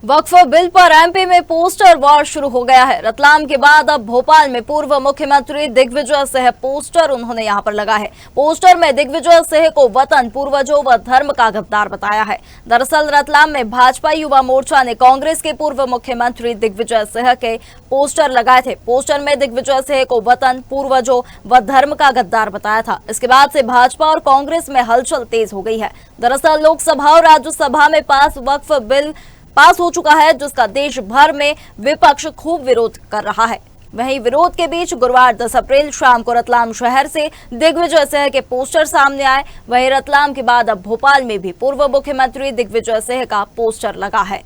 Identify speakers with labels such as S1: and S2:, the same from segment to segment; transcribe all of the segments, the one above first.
S1: वक्फ bill पर MP में poster war शुरू हो गया है। रतलाम के बाद अब भोपाल में पूर्व मुख्यमंत्री दिग्विजय सिंह पोस्टर उन्होंने यहां पर लगा है। पोस्टर में दिग्विजय सिंह को वतन, पूर्वजों व धर्म का गद्दार बताया है। दरअसल रतलाम में भाजपा युवा मोर्चा ने कांग्रेस के पूर्व मुख्यमंत्री दिग्विजय सिंह के पोस्टर लगाए थे। पोस्टर में दिग्विजय सिंह को वतन, पूर्वजों व धर्म का गद्दार बताया था। इसके बाद से भाजपा और कांग्रेस में हलचल तेज हो गई है। दरअसल लोकसभा और राज्यसभा में वक्फ बिल पास हो चुका है, जिसका देश भर में विपक्ष खूब विरोध कर रहा है। वहीं विरोध के बीच गुरुवार 10 अप्रैल शाम को रतलाम शहर से दिग्विजय सिंह के पोस्टर सामने आए। वहीं रतलाम के बाद अब भोपाल में भी पूर्व मुख्यमंत्री दिग्विजय सिंह का पोस्टर लगा है।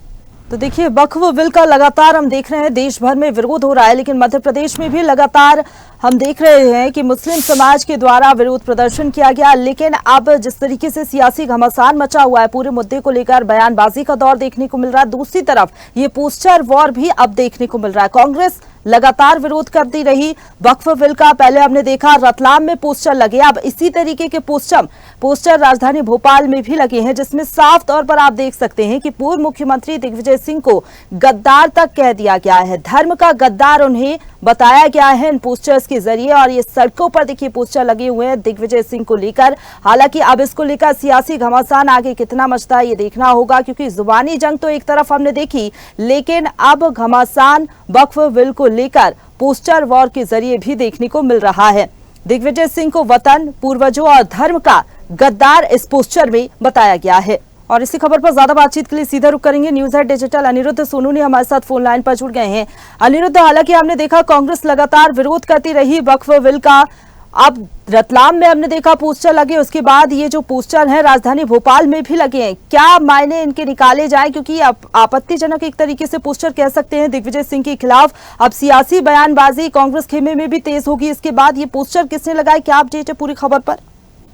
S2: तो देखिए, वक्फ बिल का लगातार हम देख रहे हैं देश भर में विरोध हो रहा है, लेकिन मध्य प्रदेश में भी लगातार हम देख रहे हैं कि मुस्लिम समाज के द्वारा विरोध प्रदर्शन किया गया। लेकिन अब जिस तरीके से सियासी घमासान मचा हुआ है, पूरे मुद्दे को लेकर बयानबाजी का दौर देखने को मिल रहा है। दूसरी तरफ ये पोस्टर वॉर भी अब देखने को मिल रहा है। कांग्रेस लगातार विरोध करती रही वक्फ बिल का। पहले हमने देखा रतलाम में पोस्टर लगे, अब इसी तरीके के पोस्टर राजधानी भोपाल में भी लगे हैं, जिसमें साफ तौर पर आप देख सकते हैं कि पूर्व मुख्यमंत्री दिग्विजय सिंह को गद्दार तक कह दिया गया है, धर्म का गद्दार उन्हें बताया गया है इन पोस्टर्स के जरिए। और ये सड़कों पर देखिए पोस्टर लगे हुए हैं दिग्विजय सिंह को लेकर। हालांकि अब इसको लेकर सियासी घमासान आगे कितना मचता है ये देखना होगा, क्योंकि जुबानी जंग तो एक तरफ हमने देखी, लेकिन अब घमासान वक्फ बिल को लेकर पोस्टर वॉर के जरिए भी देखने को मिल रहा है। दिग्विजय सिंह को वतन, पूर्वजों और धर्म का गद्दार इस पोस्टर में बताया गया है। और इसी खबर पर ज्यादा बातचीत के लिए सीधा रुख करेंगे news head digital Aniruddh Sonu ने हमारे साथ फोन लाइन पर जुड़ गए हैं। अनिरुद्ध, हालांकि हमने देखा कांग्रेस लगातार विरोध करती रही वक्फ बिल का, अब रतलाम में हमने देखा पोस्टर लगे, उसके बाद ये जो पोस्टर है राजधानी भोपाल में भी लगे हैं। क्या मायने इनके निकाले जाएं, क्योंकि आपत्तिजनक एक तरीके से पोस्टर कह सकते हैं दिग्विजय सिंह के खिलाफ। अब सियासी बयानबाजी कांग्रेस खेमे में भी तेज होगी। इसके बाद ये पोस्टर किसने लगाए, क्या अपडेट है पूरी खबर पर?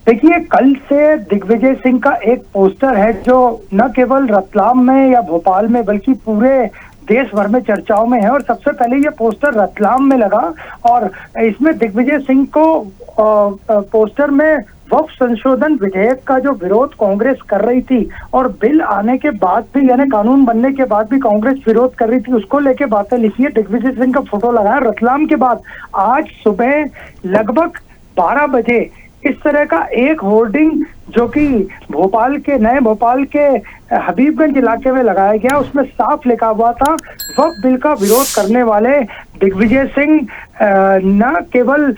S3: देखिए, कल से दिग्विजय सिंह का एक पोस्टर है जो न केवल रतलाम में या भोपाल में बल्कि पूरे देश भर में चर्चाओं में है। और सबसे पहले ये पोस्टर रतलाम में लगा और इसमें दिग्विजय सिंह को पोस्टर में वक्फ संशोधन विधेयक का जो विरोध कांग्रेस कर रही थी और बिल आने के बाद भी, यानी कानून बनने के बाद भी कांग्रेस विरोध कर रही थी, उसको लेके बातें लिखी है। दिग्विजय सिंह का फोटो लगाया रतलाम के बाद आज सुबह लगभग 12 बजे इस तरह का एक होर्डिंग जो कि नए भोपाल के हबीबगंज इलाके में लगाया गया, उसमें साफ लिखा हुआ था वक्फ बिल का विरोध करने वाले दिग्विजय सिंह न केवल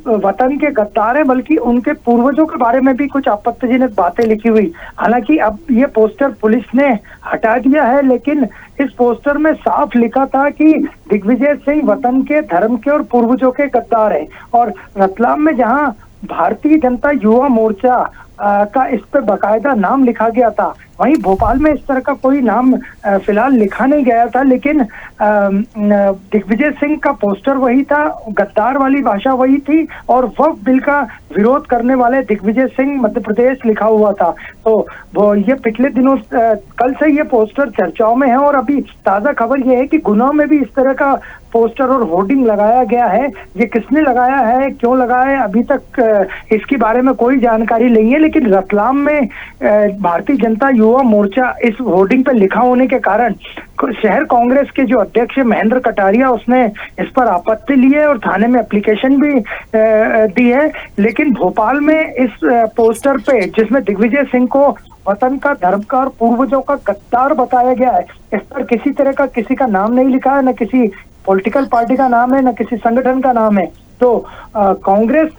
S3: वतन के गद्दार हैं बल्कि उनके पूर्वजों के बारे में भी कुछ आपत्तिजनक बातें लिखी हुई। हालांकि अब ये पोस्टर पुलिस ने हटा दिया है, लेकिन इस पोस्टर में साफ लिखा था कि दिग्विजय सिंह वतन के, धर्म के और पूर्वजों के गद्दार हैं। और रतलाम में जहां भारतीय जनता युवा मोर्चा का इस पे बाकायदा नाम लिखा गया था, वहीं भोपाल में इस तरह का कोई नाम फिलहाल लिखा नहीं गया था। लेकिन दिग्विजय सिंह का पोस्टर वही था, गद्दार वाली भाषा वही थी और वक्फ बिल का विरोध करने वाले दिग्विजय सिंह मध्य प्रदेश लिखा हुआ था। तो वो ये पिछले दिनों कल से ये पोस्टर चर्चाओं में है और अभी ताजा खबर ये है कि गुना में भी इस तरह का पोस्टर और होर्डिंग लगाया गया है। ये किसने लगाया है, क्यों लगाया है, अभी तक इसके बारे में कोई जानकारी नहीं है। लेकिन रतलाम में भारतीय जनता युवा मोर्चा इस होर्डिंग पर लिखा होने के कारण शहर कांग्रेस के जो अध्यक्ष महेंद्र कटारिया, उसने इस पर आपत्ति ली है और थाने में एप्लीकेशन भी दी है। लेकिन भोपाल में इस पोस्टर पे जिसमें दिग्विजय सिंह को वतन का, धर्म का और पूर्वजों का गद्दार बताया गया है, इस पर किसी तरह का किसी का नाम नहीं लिखा है, न किसी पॉलिटिकल पार्टी का नाम है, न किसी संगठन का नाम है। तो कांग्रेस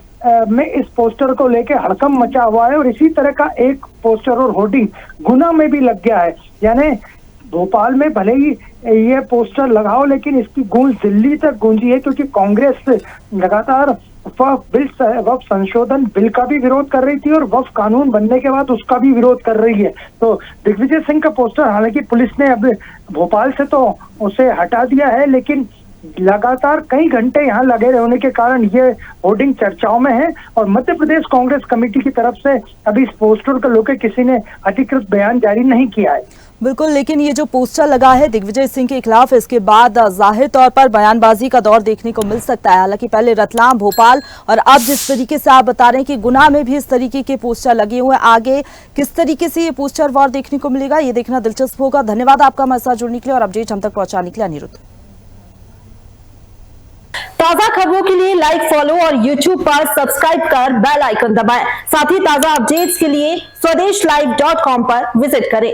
S3: में इस पोस्टर को लेके हड़कंप मचा हुआ है और इसी तरह का एक पोस्टर और होर्डिंग गुना में भी लग गया है। यानी भोपाल में भले ही ये पोस्टर लगाओ, लेकिन इसकी गूंज दिल्ली तक गूंजी है, क्योंकि कांग्रेस लगातार वक्फ संशोधन बिल का भी विरोध कर रही थी और वक्फ कानून बनने के बाद उसका भी विरोध कर रही है। तो दिग्विजय सिंह का पोस्टर, हालांकि पुलिस ने अब भोपाल से तो उसे हटा दिया है, लेकिन लगातार कई घंटे यहाँ लगे रहने के कारण ये होर्डिंग चर्चाओं में है। और मध्य प्रदेश कांग्रेस कमेटी की तरफ से अभी इस पोस्टर को लेकर किसी ने अधिकृत बयान जारी नहीं किया है।
S2: बिल्कुल, लेकिन ये जो पोस्टर लगा है दिग्विजय सिंह के खिलाफ, इसके बाद जाहिर तौर पर बयानबाजी का दौर देखने को मिल सकता है। हालांकि पहले रतलाम, भोपाल और अब जिस तरीके से आप बता रहे हैं कि गुना में भी इस तरीके के पोस्टर लगे हुए हैं, आगे किस तरीके से ये पोस्टर वॉर देखने को मिलेगा ये देखना दिलचस्प होगा। धन्यवाद आपका हमारे साथ जुड़ने के लिए और अपडेट हम तक पहुंचाने के लिए, अनिरुद्ध।
S4: ताजा खबरों के लिए लाइक, फॉलो और YouTube पर सब्सक्राइब कर बेल आइकन दबाएं। साथ ही ताजा अपडेट्स के लिए SwadeshLive.com पर विजिट करें।